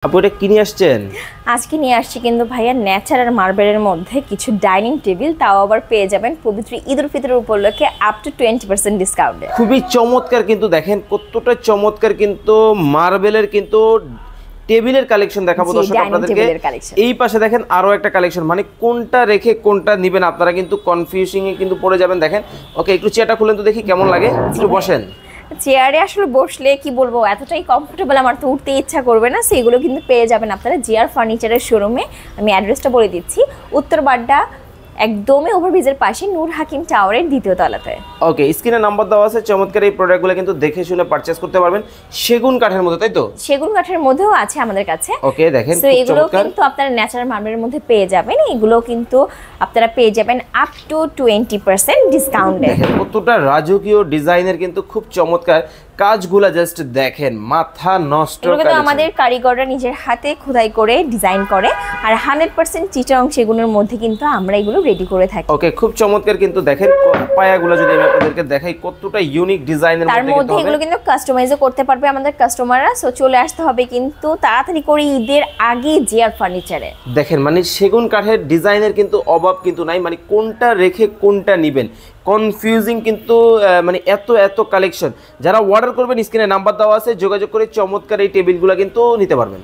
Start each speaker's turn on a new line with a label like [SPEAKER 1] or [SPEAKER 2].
[SPEAKER 1] আপু এটা কি নিয়ে আসছেন?
[SPEAKER 2] আজকে নিয়ে আসছি কিন্তু ভাইয়া ন্যাচারাল মার্বেলের মধ্যে কিছু ডাইনিং টেবিল, তাও আবার পেয়ে যাবেন পবিত্র ঈদ উল ফিতর উপলক্ষে আপ টু 20% ডিসকাউন্টে।
[SPEAKER 1] খুবই চমৎকার, কিন্তু দেখেন কতটা চমৎকার, কিন্তু মার্বেলের কিন্তু টেবিলের কালেকশন দেখাবো দর্শক আপনাদেরকে। এই পাশে দেখেন আরো একটা কালেকশন, মানে কোনটা রেখে কোনটা নেবেন আপনারা কিন্তু কনফিউজিং এ কিন্তু পড়ে যাবেন। দেখেন ওকে, একটু চেয়ারটা খুলেন তো দেখি কেমন লাগে, একটু বসেন।
[SPEAKER 2] চেয়ারে আসলে বসলে কি বলবো, এতটাই কমফোর্টেবল, আমার তো উঠতে ইচ্ছা করবে না। সেগুলো কিন্তু পেয়ে যাবেন আপনারা জিআর ফার্নিচারের শোরুমে। আমি অ্যাড্রেসটা বলে দিচ্ছি, উত্তর বাড্ডা একদমই ওভারব্রিজের পাশে নূর হাকিম টাওয়ারের দ্বিতীয় তলাতে।
[SPEAKER 1] ওকে, স্ক্রিনে নাম্বার দেওয়া আছে। চমৎকার এই প্রোডাক্টগুলো কিন্তু দেখে শুনে পারচেজ করতে পারবেন। সেগুন কাঠের মধ্যে, তাই তো?
[SPEAKER 2] সেগুন কাঠের মধ্যেও আছে আমাদের কাছে।
[SPEAKER 1] ওকে, দেখেন
[SPEAKER 2] তো এগুলো কিন্তু আপনারা ন্যাচারাল মার্বেলের মধ্যে পেয়ে যাবেন। এগুলো কিন্তু আপনারা পেয়ে যাবেন আপ টু 20% ডিসকাউন্টে।
[SPEAKER 1] দেখেন কতটা রাজকীয় ডিজাইনের, কিন্তু খুব চমৎকার কাজগুলা, জাস্ট দেখেন মাথা নষ্ট।
[SPEAKER 2] এগুলো কিন্তু আমাদের কারিগররা নিজের হাতে খোদাই করে ডিজাইন করে, আর 100% চিটাং সেগুনের মধ্যে কিন্তু আমরা এগুলো রেডি করে থাকি।
[SPEAKER 1] ওকে, খুব চমৎকার, কিন্তু দেখেন পায়াগুলো যদি আমি আপনাদেরকে দেখাই কতটা ইউনিক ডিজাইনের
[SPEAKER 2] তার মধ্যে এগুলো কিন্তু কাস্টমাইজও করতে পারবে আমাদের কাস্টমাররা। সো চলে আসতে হবে কিন্তু তাড়াতাড়ি করে ঈদের আগে জিআর ফার্নিচারে।
[SPEAKER 1] দেখেন মানে সেগুন কাঠের ডিজাইনের কিন্তু অভাব কিন্তু নাই, মানে কোনটা রেখে কোনটা নেবেন কনফিউজিং কিন্তু, মানে এত এত কালেকশন। যারা অর্ডার করবেন স্ক্রিনে নাম্বার দেওয়া আছে, যোগাযোগ করে চমৎকার এই টেবিলগুলো কিন্তু নিতে পারবেন।